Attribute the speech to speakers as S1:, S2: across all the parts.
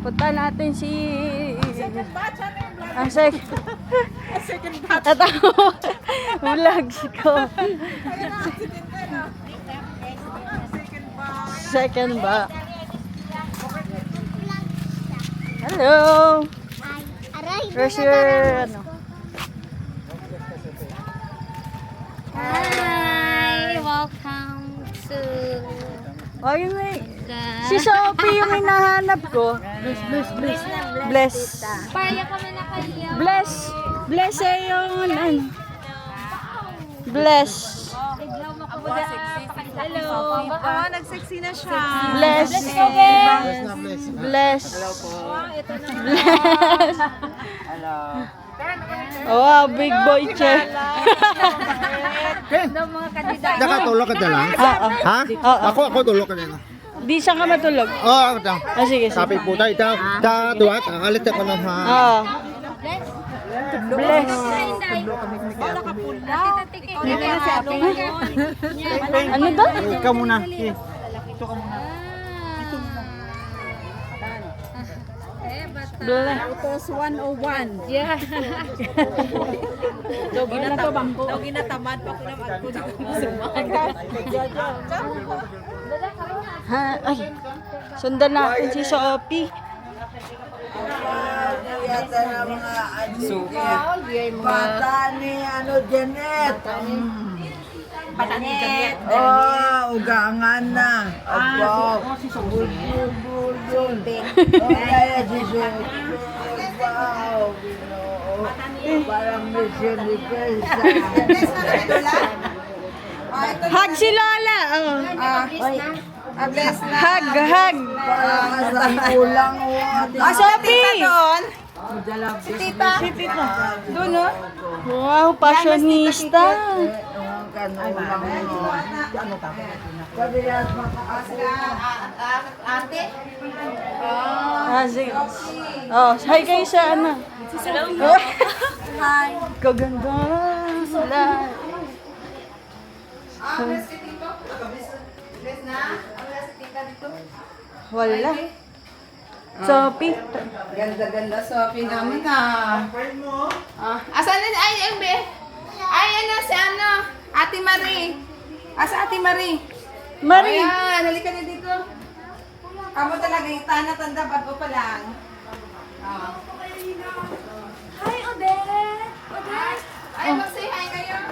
S1: Punta natin si...
S2: Second batch, ano yung vlog?
S1: Ang
S2: Second batch.
S1: vlogs ko.
S2: Ayun na, accident ka na. Second batch.
S1: Second ba? Hello! Where's your... Ano?
S3: Hi! Welcome to
S1: Oh, yun na eh. Si Sophie yung hinahanap ko. Bless.
S3: Parya kami na kayo.
S1: Bless. Bless eh yung ano. Bless.
S3: Hello.
S2: Nagsexy na siya.
S1: Bless. Bless. Bless. Oh, wow, big boy check.
S3: Daw mga kandidato.
S4: Nakatulog ka na lang?
S1: Oo.
S4: Ha?
S1: Oo.
S4: Ako tulog ka na lang.
S1: Di saan ka matulog?
S4: Oo, ito.
S1: Sige, sige.
S4: Sabi po tayo, duwat, alit ako na ha.
S1: Oo. Bless. Ano to?
S4: Ikaw muna.
S1: Bless.
S2: Autos 101.
S3: Yeah.
S2: Logi na to, bangko. Logi na tamad pa ko na
S1: Ha, ay. Sundan natin si Sophie.
S5: Yata na mga bata ni Janet.
S2: Janet.
S5: Oh, ugangan na. Aba. Bulbul. Kaya si Sophie. Wow, Ginoo. Parang mission ni Kelsa.
S1: Hug si Lola. Oh.
S2: Bless na.
S1: Hug, hug.
S5: Parang sa kulang.
S1: Sophie!
S2: Si tita. Doon, no?
S1: Wow, fashionista.
S5: Kanulang mo.
S2: Ate.
S1: Ah, sige. Oh, hi kayo sa ano. Hello. Hi. Kaganda. Sila. Wala. Sophie.
S2: Ganda-ganda Sophie namin asan na? Ay, ano si ano? Ate Marie. Asa Ate Marie?
S1: Marie.
S2: Ayan, halika na dito. Amo talaga yung tanda bago pa lang.
S3: Hi, Odette! Odette!
S2: Ay, mag-say hi kayo.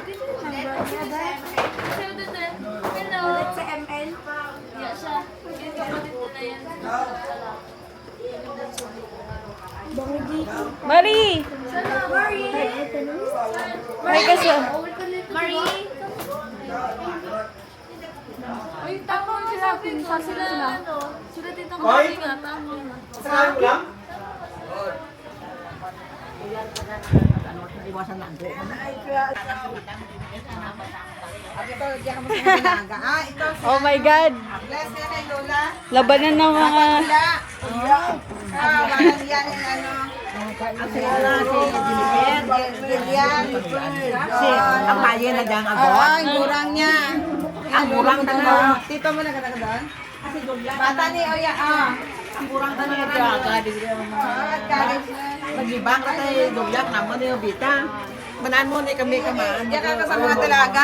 S3: Hello! Odette sa ML? Yeah, siya. Yung kapatid ko na yan.
S1: Marie. May kasi.
S3: Marie! Ay, tama sila. Pinsa sila. Sila dito ko nga. Tama.
S2: Ito, diyan ka mo sa Naga. Ito.
S1: Oh my God.
S2: Bless na kay Lola.
S1: Labanan ng mga...
S2: Bakit yan yung ano?
S5: Ang bayan na dyan
S2: Ang gurang niya. Ang gurang na na. Tito mo na ka doon? Bata ni Oya. Ang gurang na na.
S5: Mag-ibang ka tayo, dugyak naman yung bita. Manaan mo na kami kamaan.
S2: Diyan ka sa mga talaga.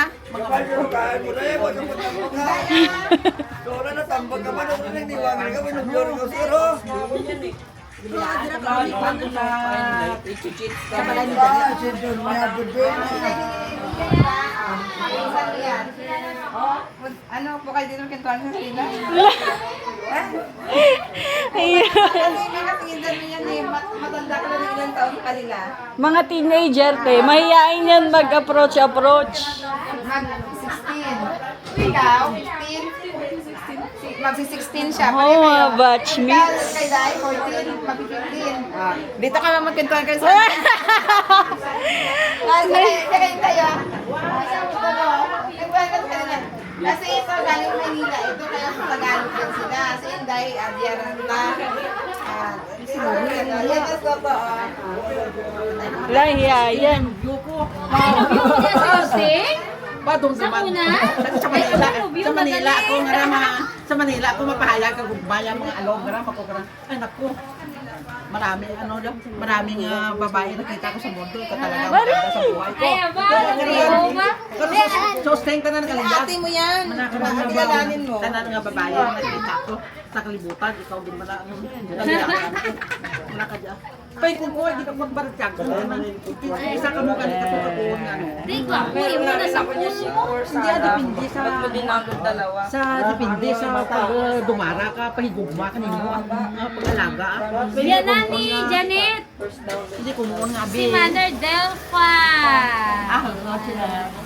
S2: Ano po kayo dito kintuan sa sila? Matanda ka lang ilang taon sa kanila.
S1: Mga teenager, te. Mahihain yan mag-approach.
S2: Mag-16. Ikaw, 15? Magsi-16 siya.
S1: Oh, mga batchmates.
S2: Kay Dai, 14, mag-15. Dito ka naman magkintuan kayo sa... Kaya tayo. Kasi ito galing Manila, ito kaya sa Tagalog yan sila. Kasi Inday, Adiaran na. Yan ang totoo.
S1: Lahiya yan.
S5: Padong
S3: Sa
S5: naman.
S3: una?
S5: Sa Manila ako nga naman. Sa Manila, kung mapahayag ka, gumaya mga alogra, makukuran. Ay, naku. Maraming babae nakita ko sa mundo. Ito talaga maganda sa buhay ko. So, strength na nakaligyan.
S2: Ate mo yan. Kilalanin mo.
S5: Tanan nga babae na nakita ko sa kalibutan. Ikaw din mo na. Wala ka dyan. Pay kung ko, hindi ka magbaratyak ko. Isa ka mo ganito ko ako.
S3: Di ko, kuya mo na sa puso mo.
S5: Hindi, depende sa... Sa depende sa pag dumara ka, pahigugma ka nimo ang pag-alaga.
S3: Yan na ni Janet.
S5: Hindi ko noon nga,
S3: Si Mother Delpha.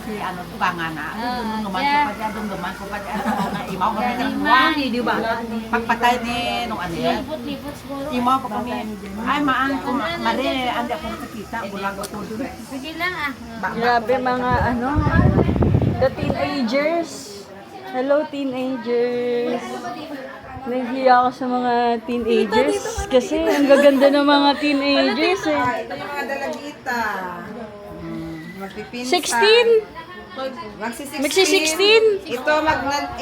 S5: si ano, tukangan na. Duman ko
S3: yeah.
S5: pa dyan, duman ko pa dyan. Imaw kami ng iwan, di ba? Pagpatay ni nung ano yan.
S3: Lipot-lipot siguro.
S5: Imaw ko kami. Ay, maan ko, mali, andi ako nakakita, bulag ako doon.
S3: Sige lang ah.
S1: Grabe mga ano, the teenagers. Hello teenagers. Nahihiya ako sa mga teenagers kasi ang gaganda ng mga teenagers eh.
S2: Ito yung mga dalagita. Magpipinsan.
S1: 16?
S2: Magsi-16.
S1: Magsi-16?
S2: Ito magna-8,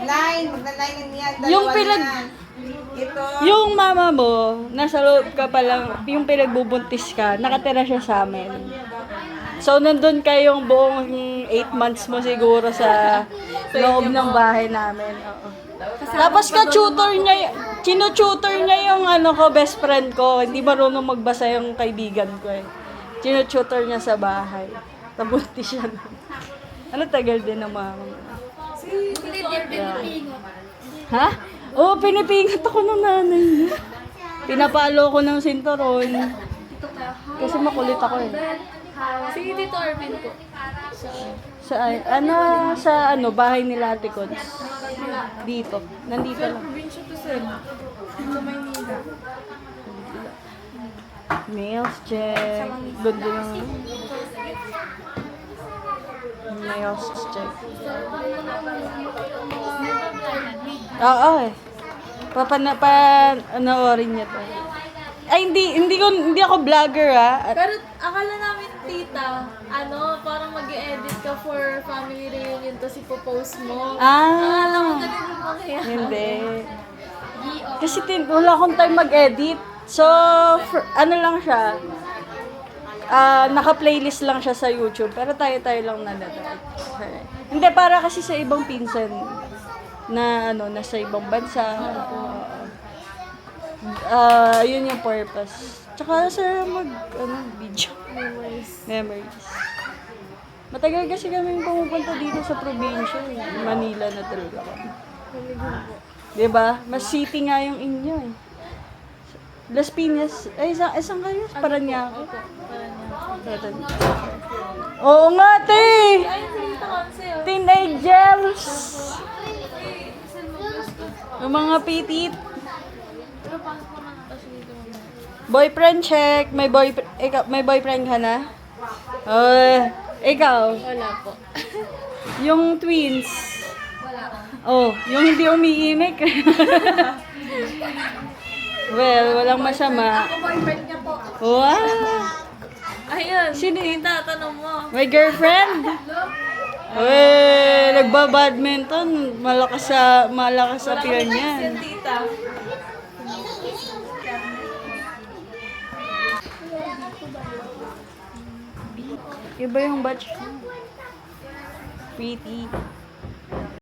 S2: 9. Magna-9 yan.
S1: Yung
S2: Dalawa
S1: pinag-
S2: yan. Ito.
S1: Yung mama mo, nasa loob ka pa lang, yung pinagbubuntis ka, nakatira siya sa amin. So, nandun kayong buong 8 months mo siguro sa loob ng bahay namin. Oo. Tapos ka-tutor niya, kino-tutor niya yung ano ko, best friend ko. Hindi marunong magbasa yung kaibigan ko eh. Kino-tutor niya sa bahay. Nabuntis siya. Ano tagal din ng mama mo? Ha? Oo, pinipingat ako ng nanay niya. Pinapalo ko ng sinturon. Kasi makulit ako eh.
S3: Si Tito Arvin po.
S1: Sa bahay nila Ate Cons. Dito. Nandito lang.
S3: Probinsya to sir. Sa Maynila.
S1: Nails check. Ganda ng nails check. Oo eh. Panoorin niya to. Ay, hindi ako vlogger ah.
S3: Pero akala namin tita, parang mag-edit ka for family reunion tapos ipopost mo. Akala ko
S1: Ah,
S3: ganun yung mangyayari.
S1: hindi. Kasi wala akong time mag-edit. So, ano lang siya. Naka-playlist lang siya sa YouTube. Pero tayo-tayo lang nanonood. Hindi, para kasi sa ibang pinsan na nasa ibang bansa. Yun yung purpose. Tsaka sa video. Memories. Matagal kasi kami pumupunta dito sa probinsya. Manila na talaga kami. Diba? Mas city nga yung inyo eh. Las Piñas. Ay, isang kayo? Paranaque. Oo nga, te!
S3: Ay, tita Conce.
S1: Teenagers! Yung mga pitit.
S3: Pero pasok naman tapos dito mo.
S1: Boyfriend check. May boyfriend ka na? Ikaw?
S3: Wala po.
S1: Yung twins. Oh, yung hindi umiimik. Well, walang masama.
S3: Ako boyfriend niya po.
S1: Wow!
S3: Ayun.
S1: Sino yun?
S3: Tita, tanong mo.
S1: May girlfriend? Nagbabadminton. Malakas sa appeal
S3: Yan,
S1: niyan.
S3: tita.
S1: Iba yung batch. Pretty.